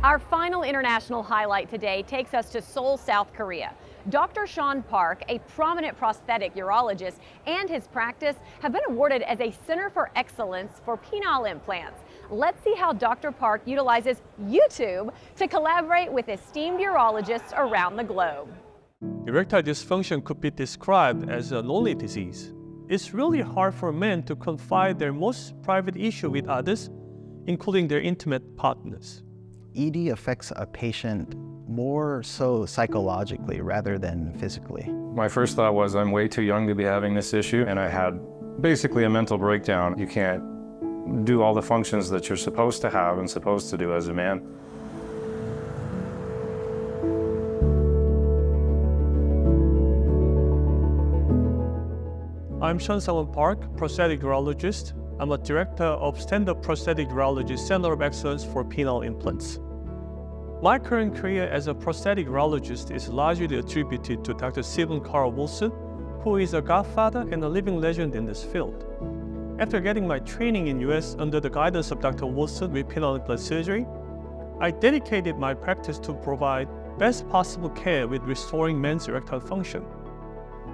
Our final international highlight today takes us to Seoul, South Korea. Dr. Sean Park, a prominent prosthetic urologist, and his practice have been awarded as a Center for Excellence for penile implants. Let's see how Dr. Park utilizes YouTube to collaborate with esteemed urologists around the globe. Erectile dysfunction could be described as a lonely disease. It's really hard for men to confide their most private issue with others, including their intimate partners. ED affects a patient more so psychologically rather than physically. My first thought was I'm way too young to be having this issue, and I had basically a mental breakdown. You can't do all the functions that you're supposed to have and supposed to do as a man. I'm Sean Park, prosthetic urologist. I'm a director of Stand-Up Prosthetic Urology Center of Excellence for Penile Implants. My current career as a prosthetic urologist is largely attributed to Dr. Stephen Carl Wilson, who is a godfather and a living legend in this field. After getting my training in US under the guidance of Dr. Wilson with penile implant surgery, I dedicated my practice to provide best possible care with restoring men's erectile function.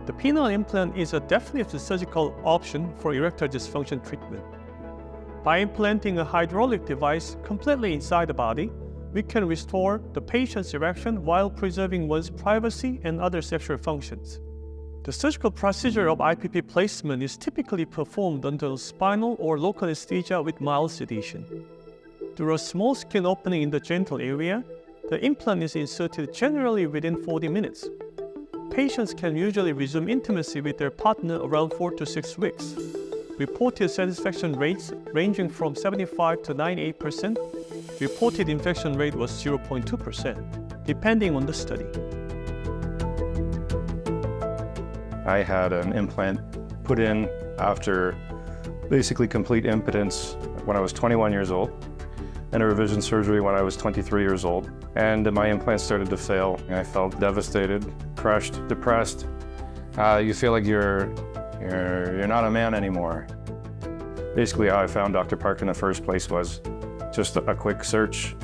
The penile implant is a definitive surgical option for erectile dysfunction treatment. By implanting a hydraulic device completely inside the body, we can restore the patient's erection while preserving one's privacy and other sexual functions. The surgical procedure of IPP placement is typically performed under spinal or local anesthesia with mild sedation. Through a small skin opening in the genital area, the implant is inserted generally within 40 minutes. Patients can usually resume intimacy with their partner around 4 to 6 weeks. Reported satisfaction rates ranging from 75 to 98%. Reported infection rate was 0.2%, depending on the study. I had an implant put in after basically complete impotence when I was 21 years old, and a revision surgery when I was 23 years old. And my implant started to fail. I felt devastated, crushed, depressed. You feel like you're not a man anymore. Basically, how I found Dr. Park in the first place was just a quick search,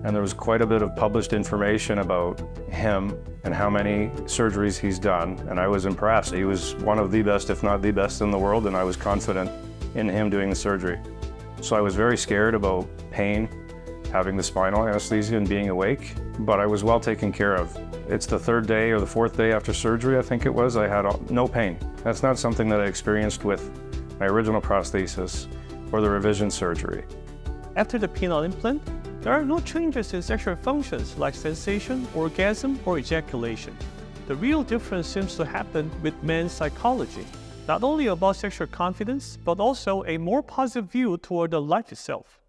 and there was quite a bit of published information about him and how many surgeries he's done, and I was impressed. He was one of the best, if not the best in the world, and I was confident in him doing the surgery. So I was very scared about pain, having the spinal anesthesia and being awake, but I was well taken care of. It's the third day or the fourth day after surgery, I think it was, I had no pain. That's not something that I experienced with my original prosthesis or the revision surgery. After the penile implant, there are no changes in sexual functions like sensation, orgasm, or ejaculation. The real difference seems to happen with men's psychology, not only about sexual confidence, but also a more positive view toward the life itself.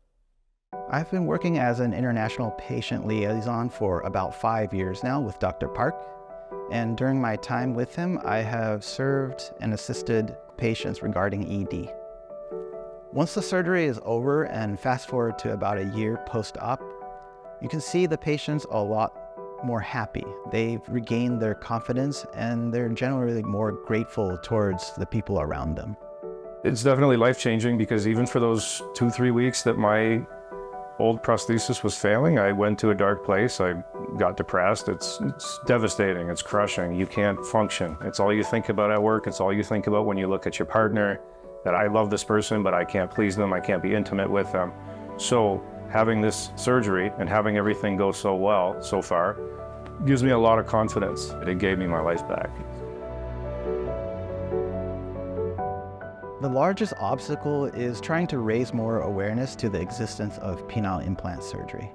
I've been working as an international patient liaison for about 5 years now with Dr. Park, and during my time with him, I have served and assisted patients regarding ED. Once the surgery is over and fast forward to about a year post-op, you can see the patients a lot more happy. They've regained their confidence and they're generally more grateful towards the people around them. It's definitely life-changing because even for those 2-3 weeks that my old prosthesis was failing, I went to a dark place. I got depressed. It's devastating. It's crushing. You can't function. It's all you think about at work. It's all you think about when you look at your partner, that I love this person, but I can't please them. I can't be intimate with them. So having this surgery and having everything go so well so far gives me a lot of confidence. It gave me my life back. The largest obstacle is trying to raise more awareness to the existence of penile implant surgery.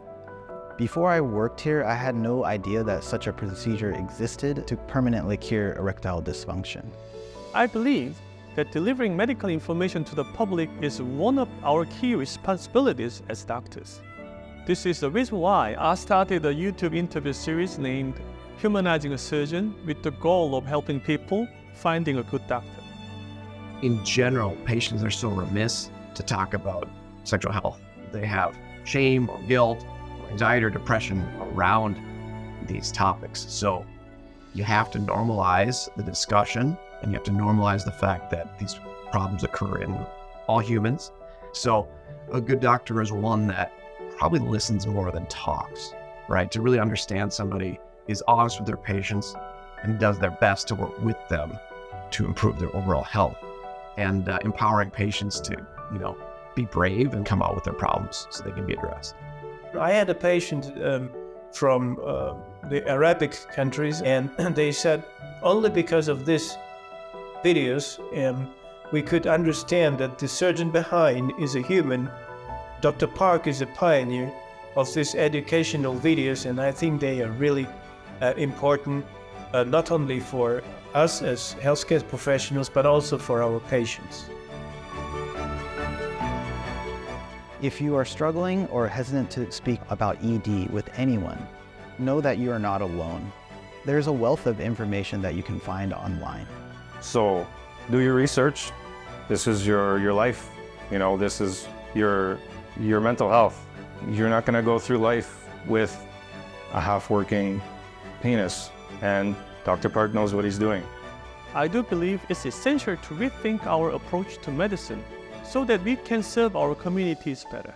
Before I worked here, I had no idea that such a procedure existed to permanently cure erectile dysfunction. I believe that delivering medical information to the public is one of our key responsibilities as doctors. This is the reason why I started a YouTube interview series named Humanizing a Surgeon with the goal of helping people finding a good doctor. In general, patients are so remiss to talk about sexual health. They have shame or guilt or anxiety or depression around these topics. So you have to normalize the discussion, and you have to normalize the fact that these problems occur in all humans. So a good doctor is one that probably listens more than talks, right? To really understand somebody, is honest with their patients, and does their best to work with them to improve their overall health, and empowering patients to, be brave and come out with their problems so they can be addressed. I had a patient from the Arabic countries, and they said only because of these videos we could understand that the surgeon behind is a human. Dr. Park is a pioneer of these educational videos, and I think they are really important, not only for us as healthcare professionals, but also for our patients. If you are struggling or hesitant to speak about ED with anyone, know that you are not alone. There's a wealth of information that you can find online. So do your research. This is your life. This is your mental health. You're not going to go through life with a half-working penis, and Dr. Park knows what he's doing. I do believe it's essential to rethink our approach to medicine so that we can serve our communities better.